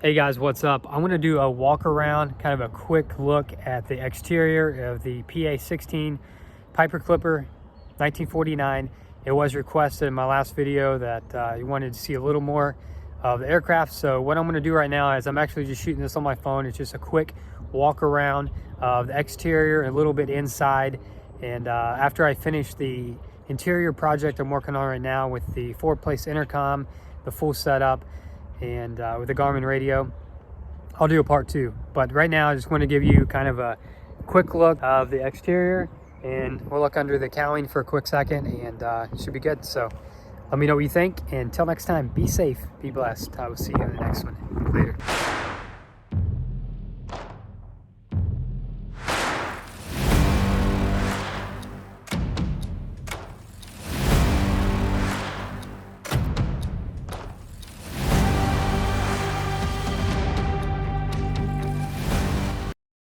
Hey guys, what's up? I'm going to do a walk around, kind of a quick look at the exterior of the PA-16 Piper Clipper 1949. It was requested in my last video that you wanted to see a little more of the aircraft. So what I'm going to do right now is I'm actually just shooting this on my phone. It's just a quick walk around of the exterior, a little bit inside. And after I finish the interior project I'm working on right now with the 4-place intercom, the full setup, and with the Garmin radio, I'll do a part 2. But right now I just want to give you kind of a quick look of the exterior, and we'll look under the cowling for a quick second, and it should be good. So let me know what you think, and until next time, be safe, be blessed. I will see you in the next one. Later.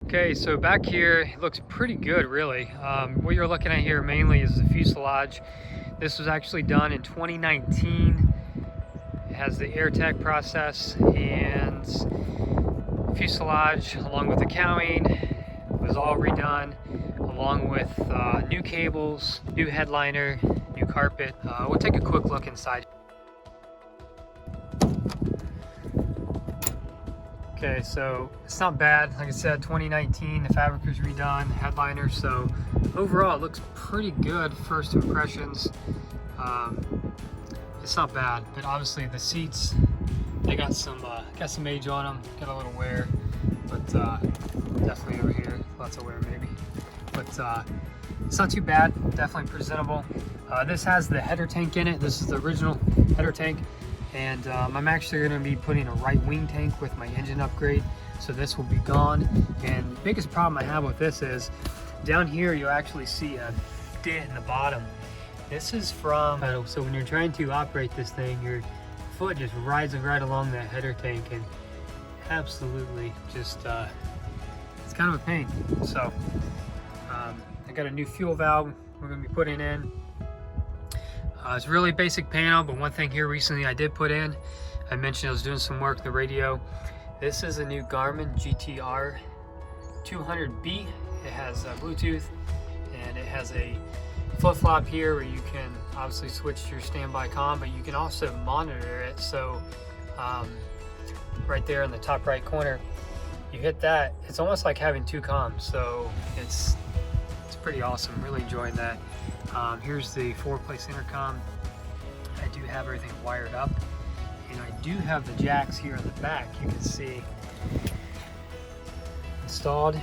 Okay, so back here, it looks pretty good, really. What you're looking at here mainly is the fuselage. This was actually done in 2019. It has the AirTech process, and fuselage, along with the cowling, was all redone, along with new cables, new headliner, new carpet. We'll take a quick look inside. Okay, so it's not bad. Like I said, 2019, the fabric was redone, headliner, so overall it looks pretty good. First impressions, it's not bad, but obviously the seats, they got some age on them, got a little wear, but definitely over here, lots of wear maybe. But it's not too bad, definitely presentable. This has the header tank in it. This is the original header tank. And I'm actually going to be putting a right wing tank with my engine upgrade, so this will be gone. And the biggest problem I have with this is down here you actually see a dent in the bottom. This is from, so when you're trying to operate this thing, your foot just rides right along that header tank, and absolutely just it's kind of a pain. So I got a new fuel valve we're going to be putting in. It's a really basic panel, but one thing here recently I did put in, I mentioned I was doing some work with the radio. This is a new Garmin GTR 200B. It has Bluetooth, and it has a flip-flop here where you can obviously switch to your standby comm, but you can also monitor it. So right there in the top right corner, you hit that, it's almost like having 2 comms. So it's pretty awesome, really enjoying that. Here's the 4-place intercom. I do have everything wired up, and I do have the jacks here in the back, you can see, installed,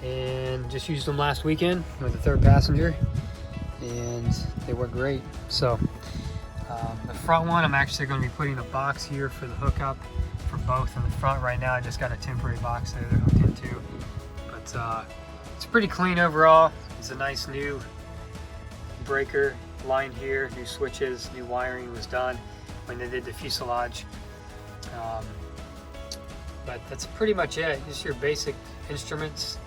and just used them last weekend with the 3rd passenger, and they work great. So the front one, I'm actually going to be putting a box here for the hookup for both in the front. Right now I just got a temporary box there they're hooked into, but it's pretty clean overall. It's a nice new breaker line here, new switches, new wiring was done when they did the fuselage. But that's pretty much it. Just your basic instruments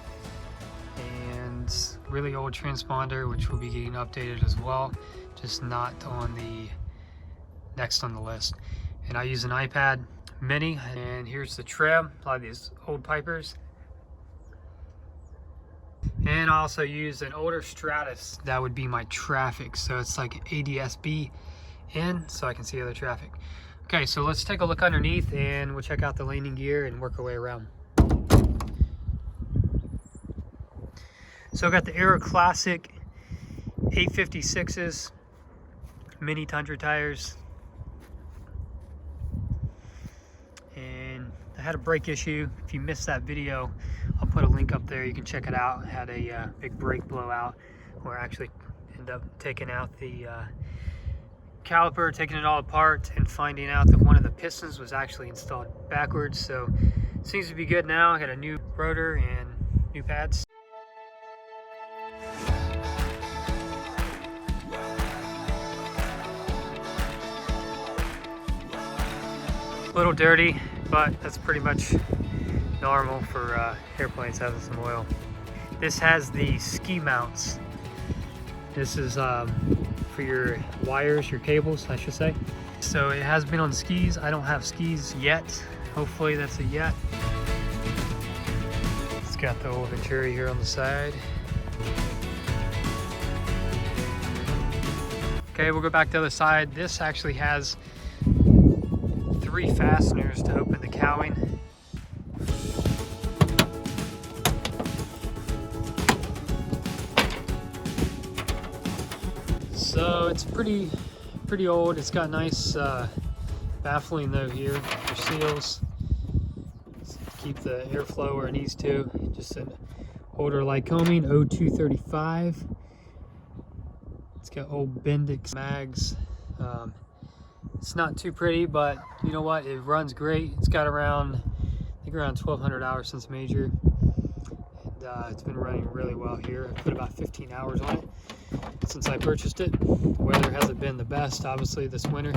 and really old transponder, which will be getting updated as well, just not on the next on the list. And I use an iPad mini, and here's the trim, a lot of these old Pipers. And I also use an older Stratus. That would be my traffic. So it's like ADS-B in, so I can see other traffic. Okay, so let's take a look underneath, and we'll check out the landing gear and work our way around. So I got the Aero Classic 856s, mini Tundra tires. And I had a brake issue. If you missed that video, I'll put a link up there. You can check it out. I had a big brake blowout where I actually ended up taking out the caliper, taking it all apart, and finding out that one of the pistons was actually installed backwards. So it seems to be good now. I got a new rotor and new pads. A little dirty, but that's pretty much normal for airplanes having some oil. This has the ski mounts. This is for your wires, your cables, I should say. So it has been on skis. I don't have skis yet. Hopefully that's a yet. It's got the old Venturi here on the side. Okay, we'll go back to the other side. This actually has 3 fasteners to open the cowling. So it's pretty old. It's got nice baffling though here for seals to keep the airflow where it needs to. Just an older Lycoming O-320. It's got old Bendix mags. It's not too pretty, but you know what? It runs great. It's got around, I think around 1,200 hours since major. And it's been running really well here. I put about 15 hours on it since I purchased it. Weather hasn't been the best, obviously, this winter.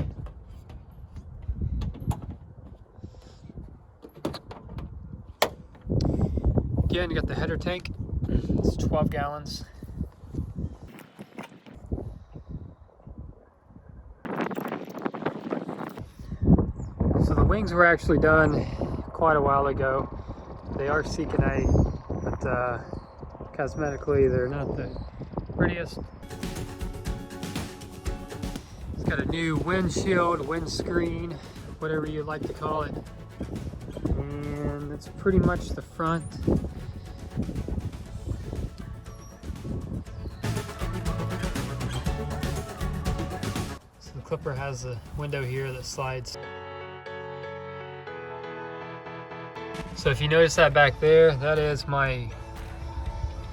Again, you got the header tank. It's 12 gallons. So the wings were actually done quite a while ago. They are Seeking A, but cosmetically they're not the prettiest. It's got a new windshield, windscreen, whatever you like to call it. And that's pretty much the front. So the Clipper has a window here that slides. So if you notice that back there, that is my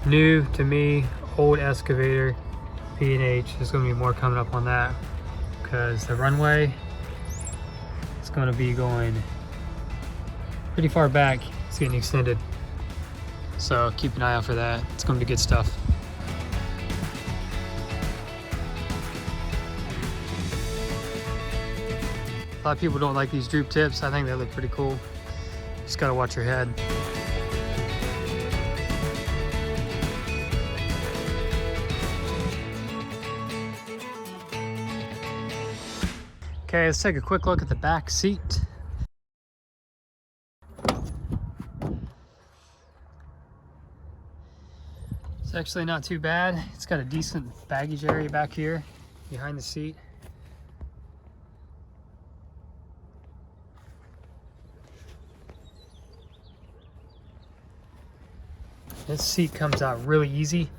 new to me old excavator P&H. There's going to be more coming up on that because the runway is going to be going pretty far back. It's getting extended, so keep an eye out for that. It's going to be good stuff. A lot of people don't like these droop tips. I think they look pretty cool. Just gotta watch your head. Okay, let's take a quick look at the back seat. It's actually not too bad. It's got a decent baggage area back here behind the seat. This seat comes out really easy,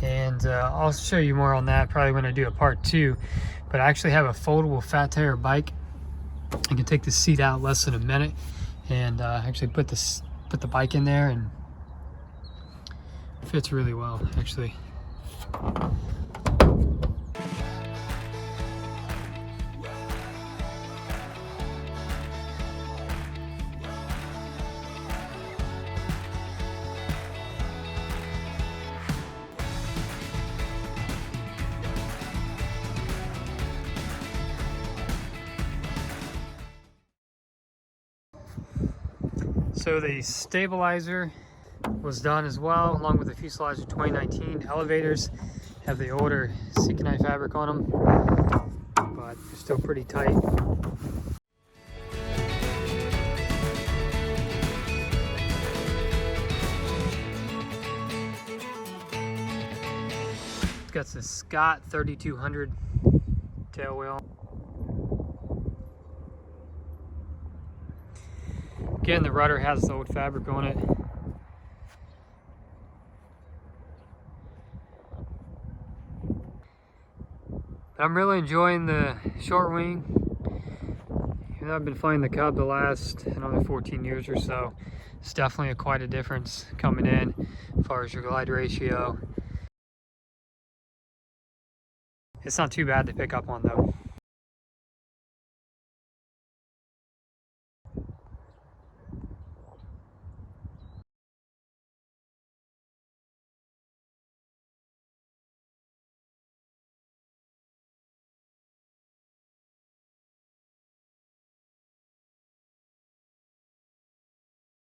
and I'll show you more on that probably when I do a part 2. But I actually have a foldable fat tire bike. I can take the seat out less than a minute and actually put the bike in there, and it fits really well actually. So the stabilizer was done as well, along with the Fuselage of 2019. Elevators have the older Seeking A fabric on them, but they're still pretty tight. It's got the Scott 3200 tail wheel. Again, the rudder has the old fabric on it. I'm really enjoying the short wing. Even though I've been flying the Cub the last another 14 years or so, it's definitely quite a difference coming in as far as your glide ratio. It's not too bad to pick up on though.